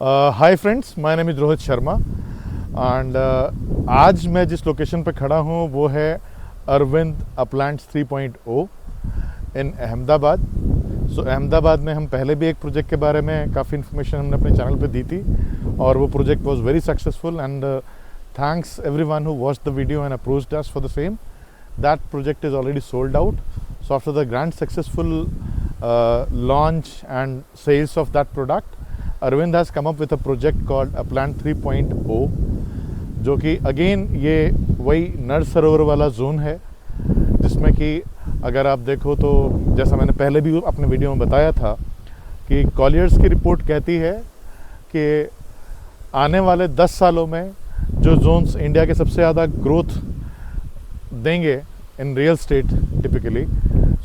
Hi friends, my name is Rohit Sharma and आज मैं जिस लोकेशन पे खड़ा हूँ वो है अरविंद अपलैंड्स 3.0 इन अहमदाबाद। सो अहमदाबाद में हम पहले भी एक प्रोजेक्ट के बारे में काफ़ी इन्फॉर्मेशन हमने अपने चैनल पे दी थी और वो project was very successful and thanks everyone who watched the video and approached us for the same. That project is already sold out. So after the grand successful launch and sales of that product, Arvind has come up with a project called Upland 3.0 जो कि again ये वही नर सरोवर वाला zone है जिसमें कि अगर आप देखो तो जैसा मैंने पहले भी अपने वीडियो में बताया था कि कॉलियर्स की रिपोर्ट कहती है कि आने वाले 10 सालों में जो जोन्स इंडिया के सबसे ज़्यादा ग्रोथ देंगे इन रियल स्टेट टिपिकली,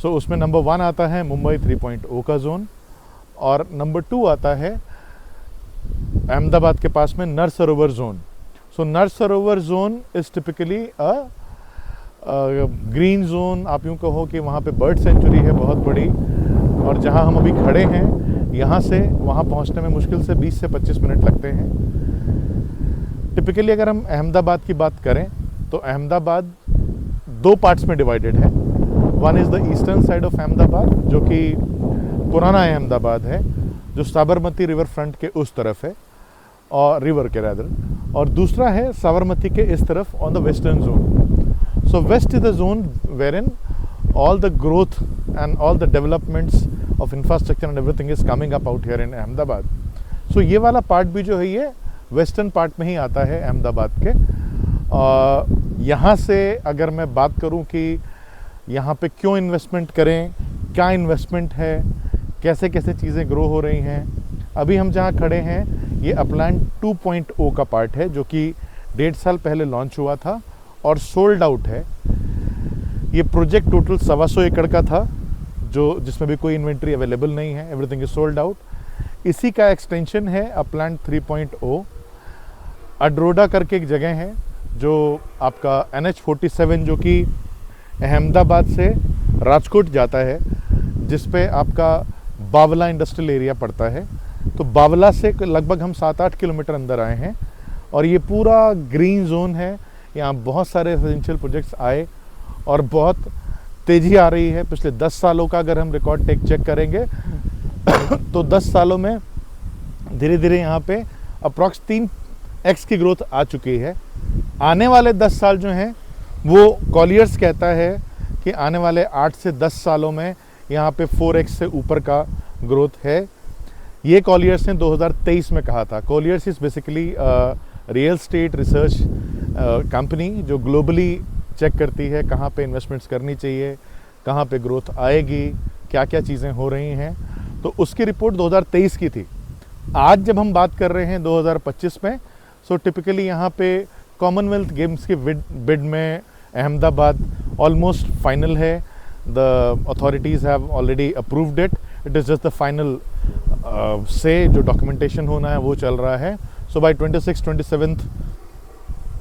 सो उसमें नंबर 1 आता है मुंबई 3.0 का जोन और नंबर 2 आता है अहमदाबाद के पास में नर सरोवर जोन। सो नर सरोवर zone is typically a green zone. आप यूँ कहो कि वहाँ पे बर्ड सेंचुरी है बहुत बड़ी, और जहाँ हम अभी खड़े हैं यहाँ से वहाँ पहुँचने में मुश्किल से 20 से 25 मिनट लगते हैं। टिपिकली अगर हम अहमदाबाद की बात करें तो अहमदाबाद 2 पार्ट्स में डिवाइडेड है। One is the eastern side of Ahmedabad जो कि पुराना अहमदाबाद है, जो साबरमती रिवर फ्रंट के उस तरफ है और रिवर के रैदर, और दूसरा है साबरमती के इस तरफ on the western zone. So west is the zone wherein all the growth and all the developments of infrastructure and everything is coming up out here in Ahmedabad. So ये वाला part भी जो है ये वेस्टर्न पार्ट में ही आता है अहमदाबाद के। यहाँ से अगर मैं बात करूँ कि यहाँ पे क्यों इन्वेस्टमेंट करें, क्या इन्वेस्टमेंट है, कैसे कैसे चीज़ें ग्रो हो रही हैं, अभी हम जहाँ खड़े हैं ये अपलैंड 2.0 का पार्ट है जो कि 1.5 साल पहले लॉन्च हुआ था और सोल्ड आउट है। ये प्रोजेक्ट टोटल 125 एकड़ का था जो जिसमें भी कोई इन्वेंट्री अवेलेबल नहीं है, एवरीथिंग इज सोल्ड आउट। इसी का एक्सटेंशन है अपलैंड 3.0। अड्रोडा करके एक जगह है जो आपका NH47 जो कि अहमदाबाद से राजकोट जाता है, जिस पे आपका बावला इंडस्ट्रियल एरिया पड़ता है। तो बावला से लगभग हम 7-8 किलोमीटर अंदर आए हैं और ये पूरा ग्रीन जोन है। यहाँ बहुत सारे रेजिडेंशियल प्रोजेक्ट्स आए और बहुत तेज़ी आ रही है। पिछले 10 सालों का अगर हम रिकॉर्ड चेक करेंगे तो 10 सालों में धीरे धीरे यहाँ पे अप्रॉक्स 3x की ग्रोथ आ चुकी है। आने वाले 10 साल जो हैं वो कॉलियर्स कहता है कि आने वाले 8 से 10 सालों में यहाँ पे 4x से ऊपर का ग्रोथ है। ये कॉलियर्स ने 2023 में कहा था। Colliers is basically real estate research company जो ग्लोबली चेक करती है कहाँ पे इन्वेस्टमेंट्स करनी चाहिए, कहाँ पे ग्रोथ आएगी, क्या क्या चीज़ें हो रही हैं। तो उसकी रिपोर्ट 2023 की थी। आज जब हम बात कर रहे हैं 2025 में, सो टिपिकली यहाँ पे कॉमनवेल्थ गेम्स के बिड में अहमदाबाद ऑलमोस्ट फाइनल है। The authorities have already approved it. It is just the final से जो डॉक्यूमेंटेशन होना है वो चल रहा है। So by 26-27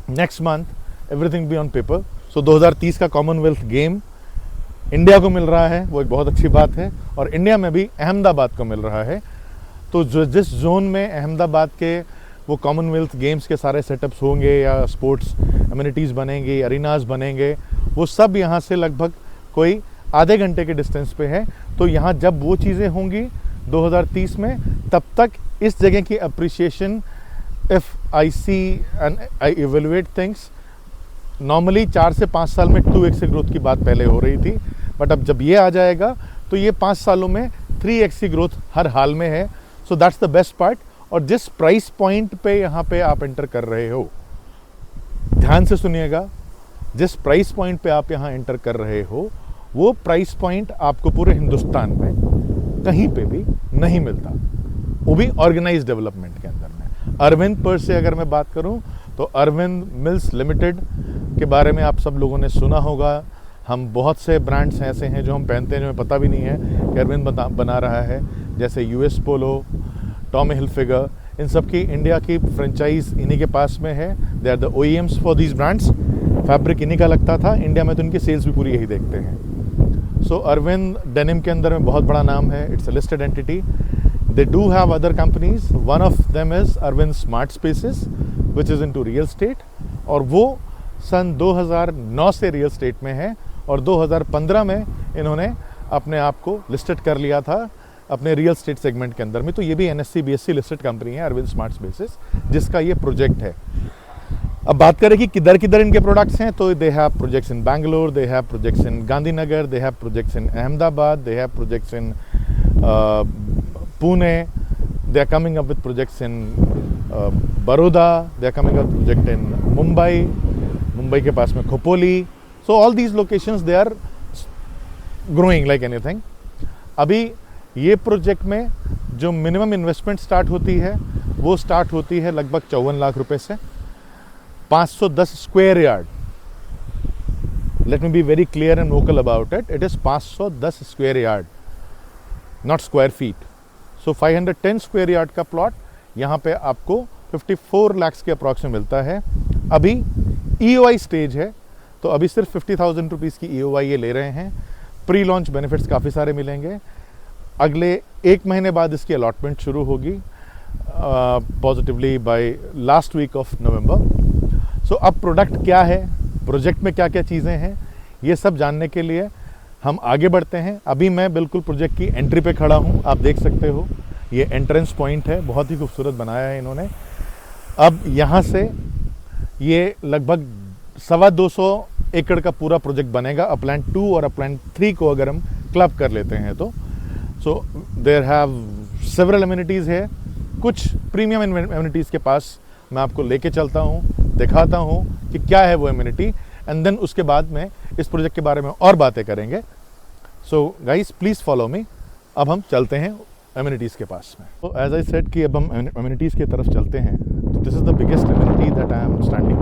next month everything be on paper. So 2030 का कॉमनवेल्थ गेम इंडिया को मिल रहा है, वो एक बहुत अच्छी बात है, और इंडिया में भी अहमदाबाद को मिल रहा है। तो जो जिस जोन में अहमदाबाद के वो कॉमनवेल्थ गेम्स के सारे सेटअप्स होंगे या स्पोर्ट्स एमिनिटीज़ बनेंगे, अरीनाज बनेंगे, वो सब यहाँ से लगभग कोई आधे घंटे के डिस्टेंस पे है। तो यहाँ जब वो चीज़ें होंगी 2030 में, तब तक इस जगह की appreciation, if I see and I evaluate things, normally 4 से 5 साल में 2x की ग्रोथ की बात पहले हो रही थी, बट अब जब ये आ जाएगा तो ये 5 सालों में 3x की ग्रोथ हर हाल में है। So that's the best part. और जिस प्राइस पॉइंट पे यहाँ पे आप एंटर कर रहे हो, ध्यान से सुनिएगा, जिस प्राइस पॉइंट पे आप यहाँ एंटर कर रहे हो वो प्राइस पॉइंट आपको पूरे हिंदुस्तान में कहीं पे भी नहीं मिलता, वो भी ऑर्गेनाइज्ड डेवलपमेंट के अंदर में। अरविंद पर से अगर मैं बात करूं तो अरविंद मिल्स लिमिटेड के बारे में आप सब लोगों ने सुना होगा। हम बहुत से ब्रांड्स ऐसे हैं जो हम पहनते हैं जो हमें पता भी नहीं है कि अरविंद बना रहा है, जैसे US पोलो, टॉमी हिल्फिगर, इन सब की इंडिया की फ्रेंचाइज इन्हीं के पास में है। They are the OEMs for these brands. Fabric इन्हीं का लगता था इंडिया में, तो इनकी सेल्स भी पूरी यही देखते हैं। सो अरविंद डेनिम के अंदर में बहुत बड़ा नाम है, it's a listed entity. They do have other companies. One of them is Arvind Smart Spaces, which is into real estate. और वो सन 2009 से रियल स्टेट में है और 2015 में इन्होंने अपने आप को लिस्टेड कर लिया था अपने रियल स्टेट सेगमेंट के अंदर में। तो ये भी NSE BSE लिस्टेड कंपनी है अरविंद स्मार्ट स्पेसेस, जिसका ये प्रोजेक्ट है। अब बात करें कि किधर किधर इनके प्रोडक्ट्स हैं, तो they have projects in Bangalore, they have projects in Gandhinagar, they have projects in Ahmedabad, they have projects in Pune, they are coming up with projects in Baroda, they are coming up project in Mumbai के पास में Khopoli. So all these locations they are growing like anything. अभी ये project में जो minimum investment start होती है वो स्टार्ट होती है लगभग 54 लाख रुपए से। 510 square yard, let me be very clear and vocal about it, it is 510 square yard, not square feet. So 510 square yard का प्लॉट यहाँ पे आपको 54 लाख के अप्रॉक्स में मिलता है। अभी EOI स्टेज है, तो अभी सिर्फ 50,000 रुपीज़ की EOI ये ले रहे हैं। प्री लॉन्च बेनिफिट्स काफ़ी सारे मिलेंगे। अगले 1 महीने बाद इसकी अलॉटमेंट शुरू होगी positively by last week of November. So अब प्रोडक्ट क्या है, प्रोजेक्ट में क्या क्या चीज़ें हैं, ये सब जानने के लिए हम आगे बढ़ते हैं। अभी मैं बिल्कुल प्रोजेक्ट की एंट्री पे खड़ा हूँ, आप देख सकते हो ये एंट्रेंस पॉइंट है, बहुत ही खूबसूरत बनाया है इन्होंने। अब यहाँ से ये लगभग 225 एकड़ का पूरा प्रोजेक्ट बनेगा, अपलैंड 2 और अपलैंड 3 को अगर हम क्लब कर लेते हैं तो। So there have several amenities है। कुछ प्रीमियम एमिनिटीज़ के पास मैं आपको लेके चलता हूँ, दिखाता हूँ कि क्या है वो एमिनिटी, एंड देन उसके बाद में इस प्रोजेक्ट के बारे में और बातें करेंगे। So guys please follow me. अब हम चलते हैं एमिनिटीज़ के पास में। तो एज आई सेड कि अब हम एमिनिटीज़ की तरफ चलते हैं। तो this is the biggest amenity that I am standing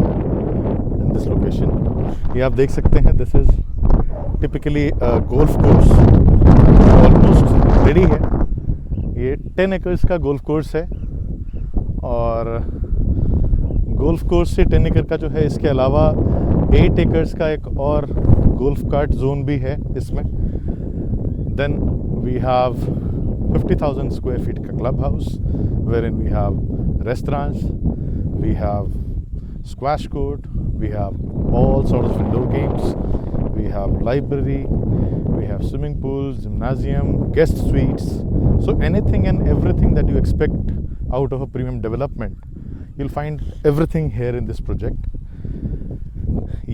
in this location. ये आप देख सकते हैं, this is typically golf course, almost ready है। ये 10 एकर्स का गोल्फ कोर्स है और गोल्फ कोर्स से 10 एकड़ का जो है, इसके अलावा 8 एकर्स का एक और गोल्फ कार्ट जोन भी है इसमें। Then we have 50,000 square feet का club house wherein we have restaurants, we have squash court, we have all sorts of indoor games, we have library, we have swimming pools, gymnasium, guest suites. So anything and everything that you expect out of a premium development, you'll find everything here in this project.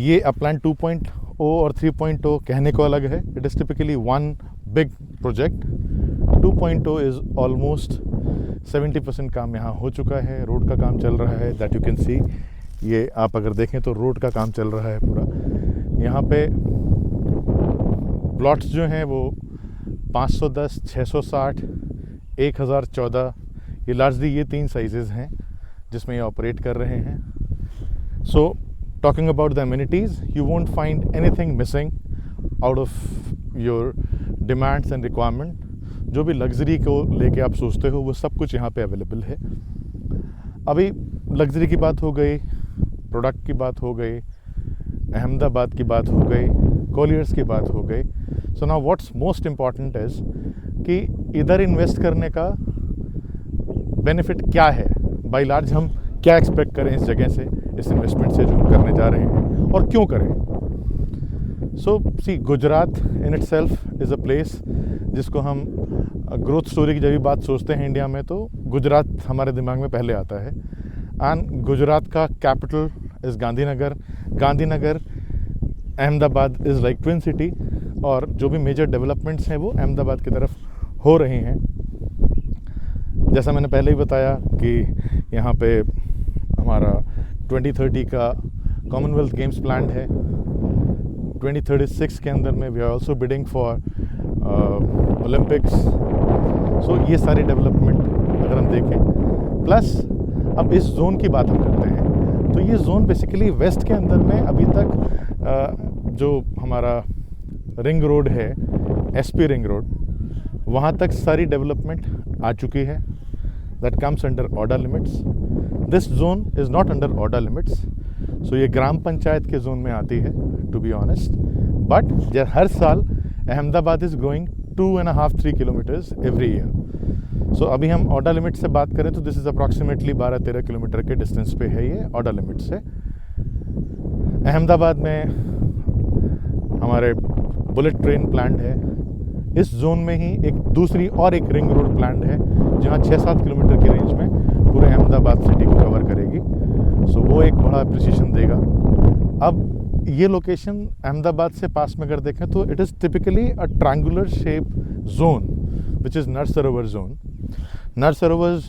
ये upland 2.0 और 3.0 कहने को अलग है। It is typically one big project. 2.0 is almost 70% काम यहाँ हो चुका है, रोड का काम चल रहा है, that you can see। ये आप अगर देखें तो रोड का काम चल रहा है पूरा। यहाँ पे प्लॉट्स जो हैं वो 510, 660, 1014, ये लार्जली ये 3 साइजेज़ हैं जिसमें ये ऑपरेट कर रहे हैं। So talking about the amenities, you won't find anything missing out of your demands and requirement. जो भी लग्जरी को लेके आप सोचते हो वो सब कुछ यहाँ पे अवेलेबल है। अभी लग्जरी की बात हो गई, प्रोडक्ट की बात हो गई, अहमदाबाद की बात हो गई, कॉलियर्स की बात हो गई। So now what's most important is कि इधर इन्वेस्ट करने का बेनिफिट क्या है, बाय लार्ज हम क्या एक्सपेक्ट करें इस जगह से, इस इन्वेस्टमेंट से जो हम करने जा रहे हैं, और क्यों करें। So see, Gujarat in itself is a place जिसको हम ग्रोथ स्टोरी की जब भी बात सोचते हैं इंडिया में तो गुजरात हमारे दिमाग में पहले आता है। एंड गुजरात का capital is Gandhinagar. Gandhinagar Ahmedabad is like twin city, और जो भी मेजर डेवलपमेंट्स हैं वो अहमदाबाद की तरफ हो रहे हैं। जैसा मैंने पहले ही बताया कि यहाँ पे हमारा 2030 का कॉमनवेल्थ गेम्स प्लान है। 2036 के अंदर में we are also bidding for Olympics. So ये सारी डेवलपमेंट अगर हम देखें, प्लस अब इस जोन की बात हम करते हैं तो ये जोन बेसिकली वेस्ट के अंदर में अभी तक जो हमारा रिंग रोड है, SP रिंग रोड, वहाँ तक सारी डेवलपमेंट आ चुकी है। That comes under order limits. This zone is not under order limits, so ये ग्राम पंचायत के जोन में आती है टू बी ऑनेस्ट। बट हर साल Ahmedabad is growing 2.5-3 kilometres every year. So अभी हम ऑर्डर लिमिट से बात करें तो दिस इज़ अप्रॉक्सीमेटली 12-13 किलोमीटर के डिस्टेंस पे है ये ऑर्डर लिमिट से। अहमदाबाद में हमारे बुलेट ट्रेन प्लांट है। इस जोन में ही एक दूसरी और एक रिंग रोड प्लांट है जहाँ 6-7 किलोमीटर की रेंज में पूरे अहमदाबाद सिटी को कवर करेगी। सो वो एक बड़ा अप्रिसिएशन देगा। अब ये लोकेशन अहमदाबाद से पास में अगर देखें तो it is typically a triangular shape zone which is नर सरोवर जोन। नर सरोवर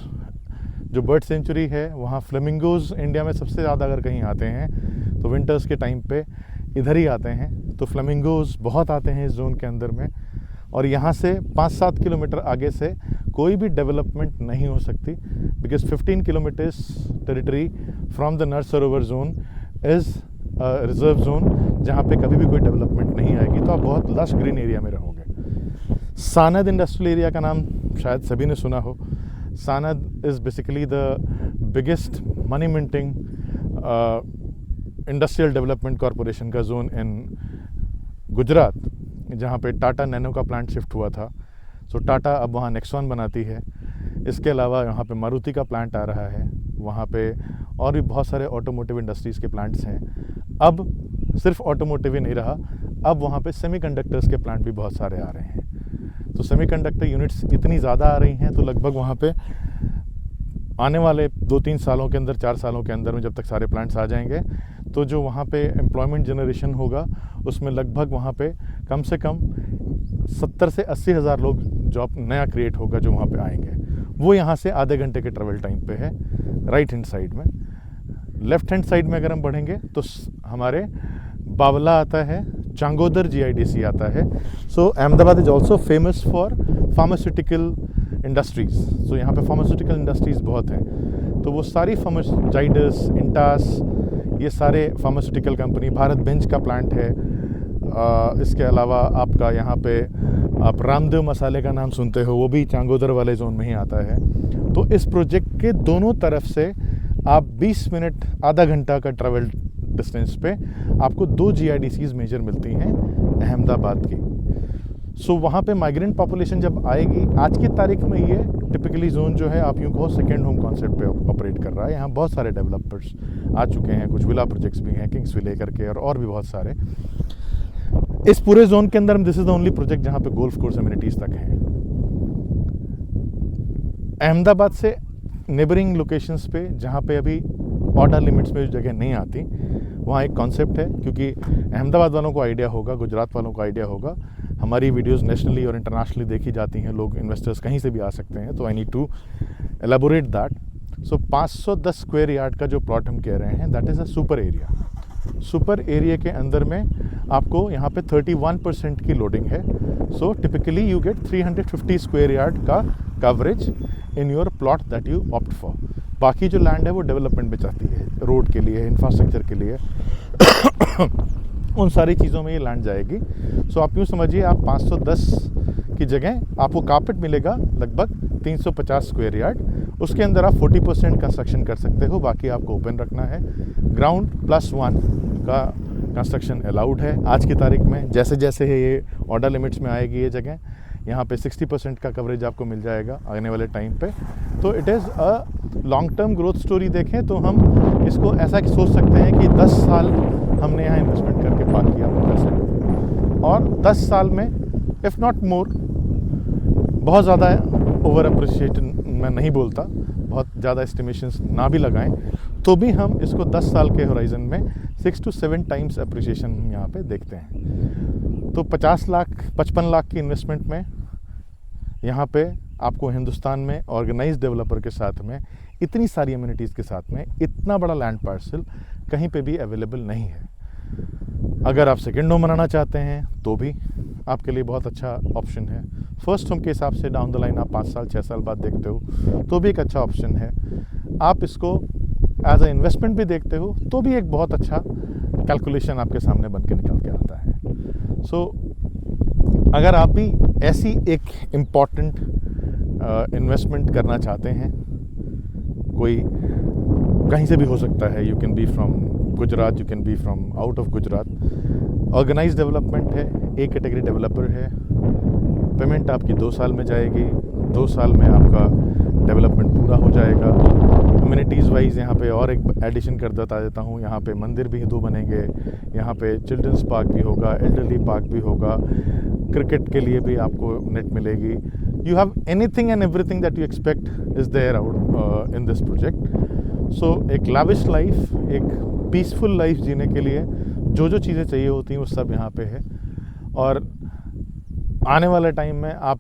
जो बर्ड सेंचुरी है, वहाँ फ्लेमिंगोज इंडिया में सबसे ज़्यादा अगर कहीं आते हैं तो विंटर्स के टाइम पे इधर ही आते हैं। तो फ्लेमिंगोज बहुत आते हैं इस जोन के अंदर में। और यहाँ से 5-7 किलोमीटर आगे से कोई भी डेवलपमेंट नहीं हो सकती, because 15 kilometres territory from the नर सरोवर जोन इज़ रिजर्व जोन जहाँ पे कभी भी कोई डेवलपमेंट नहीं आएगी। तो आप बहुत लश ग्रीन एरिया में रहोगे। सानद इंडस्ट्रियल एरिया का नाम शायद सभी ने सुना हो। Sanand is basically the biggest money minting industrial development corporation का जोन इन गुजरात, जहाँ पे टाटा नैनो का प्लांट शिफ्ट हुआ था। सो टाटा अब वहाँ नेक्सॉन बनाती है। इसके अलावा यहाँ पे मारुति का प्लांट आ रहा है। वहाँ पे और भी बहुत सारे ऑटोमोटिव इंडस्ट्रीज़ के प्लांट्स हैं। अब सिर्फ ऑटोमोटिव ही नहीं रहा, अब वहाँ पे सेमीकंडक्टर्स के प्लांट भी बहुत सारे आ रहे हैं। तो सेमीकंडक्टर यूनिट्स इतनी ज़्यादा आ रही हैं तो लगभग वहाँ पे आने वाले 2-3 सालों के अंदर, 4 सालों के अंदर में जब तक सारे प्लांट्स आ जाएंगे तो जो वहाँ पे एम्प्लॉयमेंट जनरेशन होगा उसमें लगभग वहाँ पे कम से कम 70 से 80 हज़ार लोग जॉब नया क्रिएट होगा जो वहाँ पे आएंगे। वो यहाँ से आधे घंटे के ट्रेवल टाइम पे है राइट हैंड साइड में। लेफ्ट हैंड साइड में अगर हम बढ़ेंगे तो हमारे बावला आता है, चांगोदर GIDC आता है। So Ahmedabad is also famous for pharmaceutical industries. So यहाँ पे फार्मास्यूटिकल इंडस्ट्रीज़ बहुत हैं। तो वो सारी जाइडस, इंटास, ये सारे फार्मास्यूटिकल कंपनी, भारत बेंच का प्लांट है। इसके अलावा आपका यहाँ पे आप रामदेव मसाले का नाम सुनते हो, वो भी चांगोदर वाले जोन में ही आता है। तो इस प्रोजेक्ट के दोनों तरफ से आप 20 मिनट, आधा घंटा का ट्रैवल डिस्टेंस पे आपको 2 GIDCs मेजर मिलती हैं अहमदाबाद की। सो वहाँ पे माइग्रेंट पॉपुलेशन जब आएगी, आज की तारीख में ये टिपिकली जोन जो है आप यूँ कहो सेकेंड होम कॉन्सेप्ट पे ऑपरेट कर रहा है। यहाँ बहुत सारे डेवलपर्स आ चुके हैं, कुछ विला प्रोजेक्ट्स भी हैं, किंग्स विले करके और भी बहुत सारे। इस पूरे जोन के अंदर this is the only project जहाँ पे गोल्फ कोर्स एमिनिटीज़ तक हैं। अहमदाबाद से नेबरिंग लोकेशंस पे जहाँ पे अभी ऑर्डर लिमिट्स में जगह नहीं आती, वहाँ एक कॉन्सेप्ट है, क्योंकि अहमदाबाद वालों को आइडिया होगा, गुजरात वालों को आइडिया होगा, हमारी वीडियोस नेशनली और इंटरनेशनली देखी जाती हैं, लोग इन्वेस्टर्स कहीं से भी आ सकते हैं। तो I need to elaborate that. So 510 square yard का जो प्लॉट हम कह रहे हैं that is a super area. Super area के अंदर में आपको यहाँ पे 31% की लोडिंग है। So typically you get 350 square yard का coverage in your plot that you opt for. बाकी जो लैंड है वो डेवलपमेंट में जाती है, रोड के लिए, इंफ्रास्ट्रक्चर के लिए उन सारी चीज़ों में ये लैंड जाएगी। सो आप यूँ समझिए, आप 510 की जगह आपको कारपेट मिलेगा लगभग 350 स्क्वायर यार्ड। उसके अंदर आप 40% कंस्ट्रक्शन कर सकते हो, बाकी आपको ओपन रखना है। ग्राउंड +1 का कंस्ट्रक्शन अलाउड है आज की तारीख में। जैसे जैसे ये ऑर्डर लिमिट्स में आएगी ये जगह, यहाँ पे 60% का कवरेज आपको मिल जाएगा आने वाले टाइम पे। तो it is a long term growth story. देखें तो हम इसको ऐसा सोच सकते हैं कि 10 साल हमने यहाँ इन्वेस्टमेंट करके पार किया अपने पैसे, और 10 साल में इफ़ नॉट मोर, बहुत ज़्यादा ओवर अप्रिशिएट मैं नहीं बोलता, बहुत ज़्यादा एस्टिमेशंस ना भी लगाएं तो भी हम इसको 10 साल के होराइजन में 6 to 7 टाइम्स अप्रिशिएशन हम यहाँ पे देखते हैं। तो 50 लाख 55 लाख की इन्वेस्टमेंट में यहाँ पे आपको हिंदुस्तान में ऑर्गेनाइज्ड डेवलपर के साथ में, इतनी सारी अम्यूनिटीज़ के साथ में, इतना बड़ा लैंड पार्सल कहीं पे भी अवेलेबल नहीं है। अगर आप सेकेंड होम बनाना चाहते हैं तो भी आपके लिए बहुत अच्छा ऑप्शन है। फर्स्ट होम के हिसाब से डाउन द लाइन आप 5 साल 6 साल बाद देखते हो तो भी एक अच्छा ऑप्शन है। आप इसको एज अ इन्वेस्टमेंट भी देखते हो तो भी एक बहुत अच्छा कैलकुलेशन आपके सामने बन के निकल के आता है। सो अगर आप भी ऐसी एक इम्पॉर्टेंट इन्वेस्टमेंट करना चाहते हैं, कोई कहीं से भी हो सकता है, you can be from Gujarat, you can be from out of Gujarat, organised development है, ए कैटेगरी डेवलपर है, पेमेंट आपकी 2 साल में जाएगी, 2 साल में आपका डेवलपमेंट पूरा हो जाएगा। कम्युनिटीज़ वाइज यहाँ पे और एक एडिशन कर देता हूँ, यहाँ पे मंदिर भी 2 बनेंगे, यहाँ पे चिल्ड्रंस पार्क भी होगा, एल्डरली पार्क भी होगा, क्रिकेट के लिए भी आपको नेट मिलेगी। You have anything and everything that you expect is there out in this project. So एक लाविश लाइफ, एक पीसफुल लाइफ जीने के लिए जो जो चीज़ें चाहिए होती हैं वो सब यहाँ पे है। और आने वाले टाइम में आप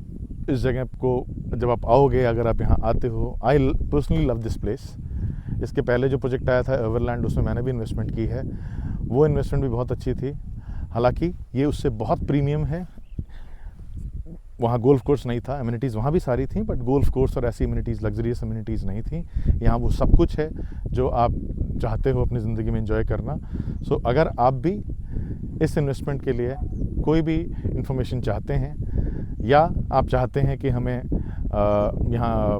इस जगह को जब आप आओगे, अगर आप यहाँ आते हो, I personally love this place. इसके पहले जो प्रोजेक्ट आया था एवरलैंड, उसमें मैंने भी इन्वेस्टमेंट की है, वो इन्वेस्टमेंट भी बहुत अच्छी थी। हालांकि ये उससे बहुत प्रीमियम है। वहाँ गोल्फ कोर्स नहीं था, एमिनिटीज़ वहाँ भी सारी थी, बट गोल्फ कोर्स और ऐसी एमिनिटीज़, लग्जरियस एमिनिटीज़ नहीं थी। यहाँ वो सब कुछ है जो आप चाहते हो अपनी ज़िंदगी में एंजॉय करना। सो अगर आप भी इस इन्वेस्टमेंट के लिए कोई भी इंफॉर्मेशन चाहते हैं, या आप चाहते हैं कि हमें यहाँ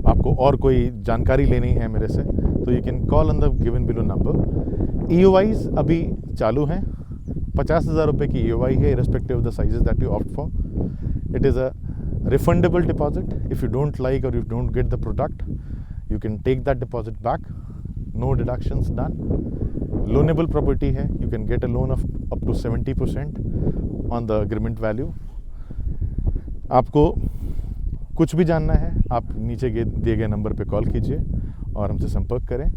आपको और कोई जानकारी लेनी है मेरे से, तो you can call on the given below number. EOIs अभी चालू हैं। 50,000 रुपये की EOI है, irrespective of the sizes that you opt for. It is a refundable deposit. If you don't like or you don't get the product, you can take that deposit back. No deductions done. Loanable property है, you can get a loan of up to 70% on the agreement value. आपको कुछ भी जानना है, आप नीचे दिए गए नंबर पे कॉल कीजिए और हमसे संपर्क करें।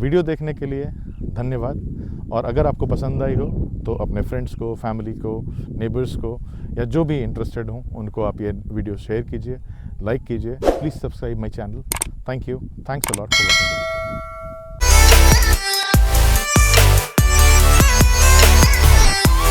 वीडियो देखने के लिए धन्यवाद। और अगर आपको पसंद आई हो तो अपने फ्रेंड्स को, फैमिली को, नेबर्स को, या जो भी इंटरेस्टेड हों उनको आप ये वीडियो शेयर कीजिए, लाइक कीजिए। Please subscribe my channel. Thank you. Thanks a lot for watching.